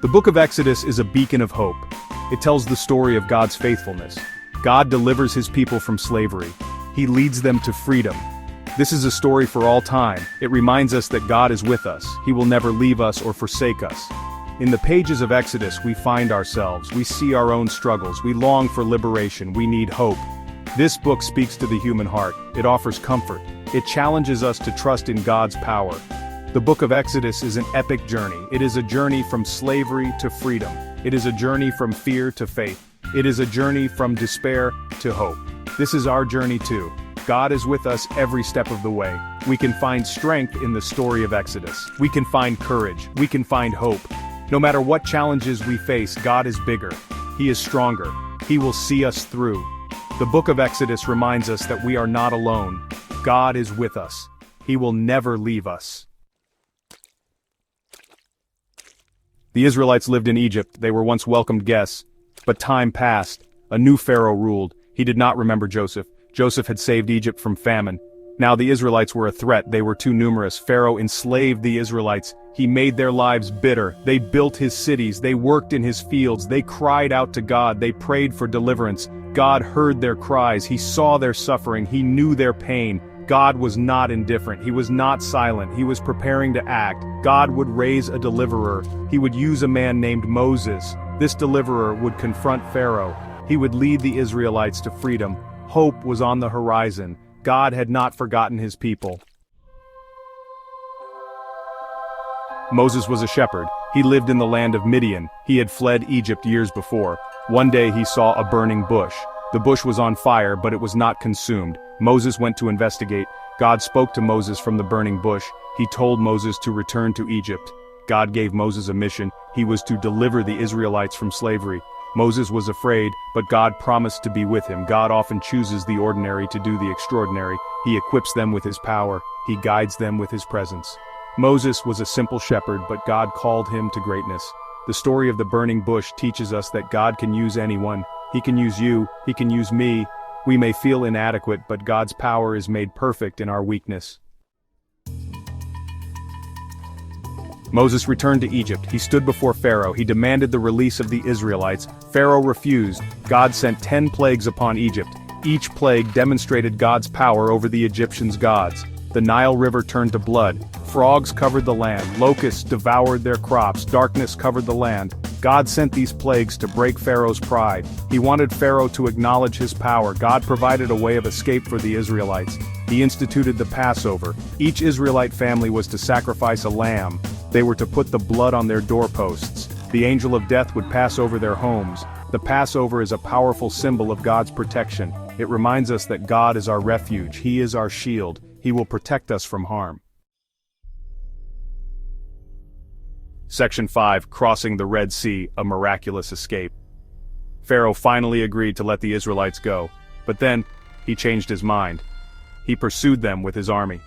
The book of Exodus is a beacon of hope. It tells the story of God's faithfulness. God delivers his people from slavery. He leads them to freedom. This is a story for all time. It reminds us that God is with us. He will never leave us or forsake us. In the pages of Exodus we find ourselves, we see our own struggles, we long for liberation, we need hope. This book speaks to the human heart. It offers comfort. It challenges us to trust in God's power. The book of Exodus is an epic journey. It is a journey from slavery to freedom. It is a journey from fear to faith. It is a journey from despair to hope. This is our journey too. God is with us every step of the way. We can find strength in the story of Exodus. We can find courage. We can find hope. No matter what challenges we face, God is bigger. He is stronger. He will see us through. The book of Exodus reminds us that we are not alone. God is with us. He will never leave us. The Israelites lived in Egypt. They were once welcomed guests. But time passed. A new Pharaoh ruled. He did not remember Joseph. Joseph had saved Egypt from famine. Now the Israelites were a threat. They were too numerous. Pharaoh enslaved the Israelites. He made their lives bitter. They built his cities. They worked in his fields. They cried out to God. They prayed for deliverance. God heard their cries. He saw their suffering. He knew their pain. God was not indifferent. He was not silent. He was preparing to act. God would raise a deliverer. He would use a man named Moses. This deliverer would confront Pharaoh. He would lead the Israelites to freedom. Hope was on the horizon. God had not forgotten his people. Moses was a shepherd. He lived in the land of Midian. He had fled Egypt years before. One day he saw a burning bush. The bush was on fire, but it was not consumed. Moses went to investigate. God spoke to Moses from the burning bush. He told Moses to return to Egypt. God gave Moses a mission. He was to deliver the Israelites from slavery. Moses was afraid, but God promised to be with him. God often chooses the ordinary to do the extraordinary. He equips them with his power. He guides them with his presence. Moses was a simple shepherd, but God called him to greatness. The story of the burning bush teaches us that God can use anyone. He can use you. He can use me. We may feel inadequate, but God's power is made perfect in our weakness. Moses returned to Egypt. He stood before Pharaoh. He demanded the release of the Israelites. Pharaoh refused. God sent 10 plagues upon Egypt. Each plague demonstrated God's power over the Egyptians' gods. The Nile River turned to blood. Frogs covered the land. Locusts devoured their crops. Darkness covered the land. God sent these plagues to break Pharaoh's pride. He wanted Pharaoh to acknowledge his power. God provided a way of escape for the Israelites. He instituted the Passover. Each Israelite family was to sacrifice a lamb. They were to put the blood on their doorposts. The angel of death would pass over their homes. The Passover is a powerful symbol of God's protection. It reminds us that God is our refuge. He is our shield. He will protect us from harm. Section 5. Crossing the Red Sea, a miraculous escape. Pharaoh finally agreed to let the Israelites go, but then, he changed his mind. He pursued them with his army.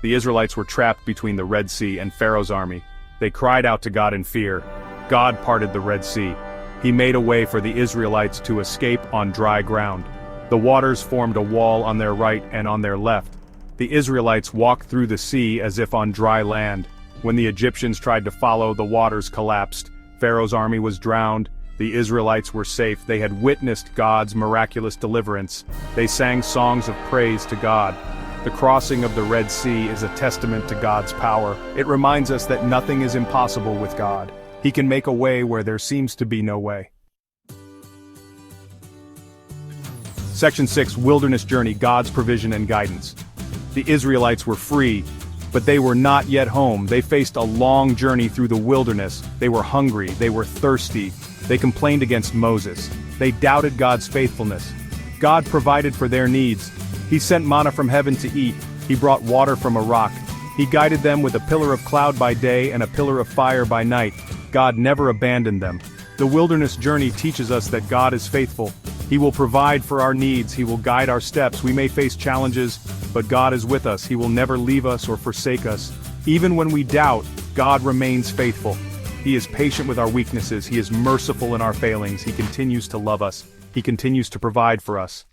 The Israelites were trapped between the Red Sea and Pharaoh's army. They cried out to God in fear. God parted the Red Sea. He made a way for the Israelites to escape on dry ground. The waters formed a wall on their right and on their left. The Israelites walked through the sea as if on dry land. When the Egyptians tried to follow, the waters collapsed. Pharaoh's army was drowned. The Israelites were safe. They had witnessed God's miraculous deliverance. They sang songs of praise to God. The crossing of the Red Sea is a testament to God's power. It reminds us that nothing is impossible with God. He can make a way where there seems to be no way. Section 6. Wilderness Journey, God's Provision and Guidance. The Israelites were free, but they were not yet home. They faced a long journey through the wilderness. They were hungry. They were thirsty. They complained against Moses. They doubted God's faithfulness. God provided for their needs. He sent manna from heaven to eat. He brought water from a rock. He guided them with a pillar of cloud by day and a pillar of fire by night. God never abandoned them. The wilderness journey teaches us that God is faithful. He will provide for our needs. He will guide our steps. We may face challenges, but God is with us. He will never leave us or forsake us. Even when we doubt, God remains faithful. He is patient with our weaknesses. He is merciful in our failings. He continues to love us. He continues to provide for us.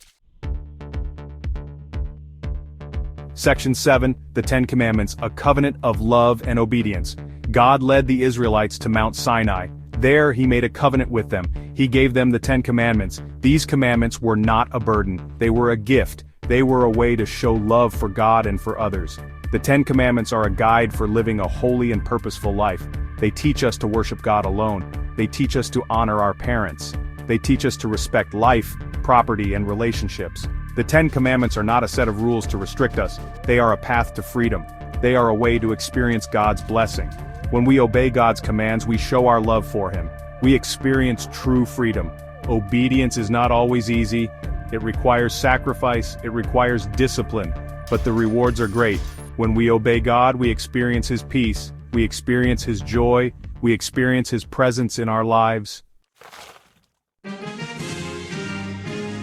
Section 7, the Ten Commandments, a covenant of love and obedience. God led the Israelites to Mount Sinai. There he made a covenant with them. He gave them the 10 Commandments. These commandments were not a burden. They were a gift. They were a way to show love for God and for others. The 10 Commandments are a guide for living a holy and purposeful life. They teach us to worship God alone. They teach us to honor our parents. They teach us to respect life, property, and relationships. The 10 Commandments are not a set of rules to restrict us. They are a path to freedom. They are a way to experience God's blessing. When we obey God's commands, we show our love for Him. We experience true freedom. Obedience is not always easy. It requires sacrifice. It requires discipline. But the rewards are great. When we obey God, we experience His peace. We experience His joy. We experience His presence in our lives.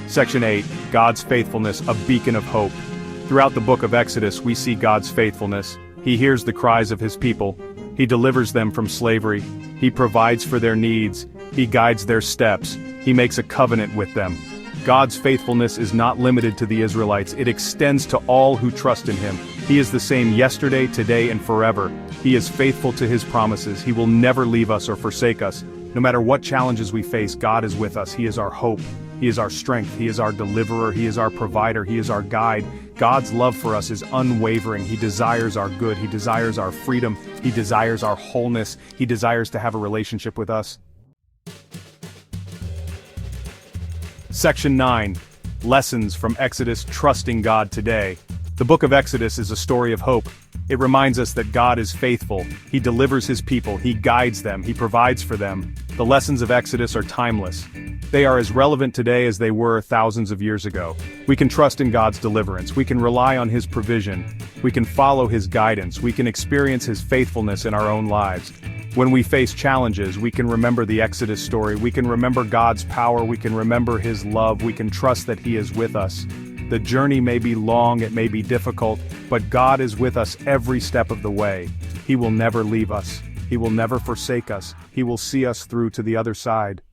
Section 8, God's faithfulness, a beacon of hope. Throughout the book of Exodus, we see God's faithfulness. He hears the cries of His people. He delivers them from slavery. He provides for their needs. He guides their steps. He makes a covenant with them. God's faithfulness is not limited to the Israelites. It extends to all who trust in Him. He is the same yesterday, today, and forever. He is faithful to His promises. He will never leave us or forsake us. No matter what challenges we face, God is with us. He is our hope. He is our strength. He is our deliverer. He is our provider. He is our guide. God's love for us is unwavering. He desires our good. He desires our freedom. He desires our wholeness. He desires to have a relationship with us. Section 9. Lessons from Exodus, trusting God today. The book of Exodus is a story of hope. It reminds us that God is faithful. He delivers His people. He guides them. He provides for them. The lessons of Exodus are timeless. They are as relevant today as they were thousands of years ago. We can trust in God's deliverance. We can rely on His provision. We can follow His guidance. We can experience His faithfulness in our own lives. When we face challenges, we can remember the Exodus story. We can remember God's power. We can remember His love. We can trust that He is with us. The journey may be long, it may be difficult, but God is with us every step of the way. He will never leave us. He will never forsake us. He will see us through to the other side.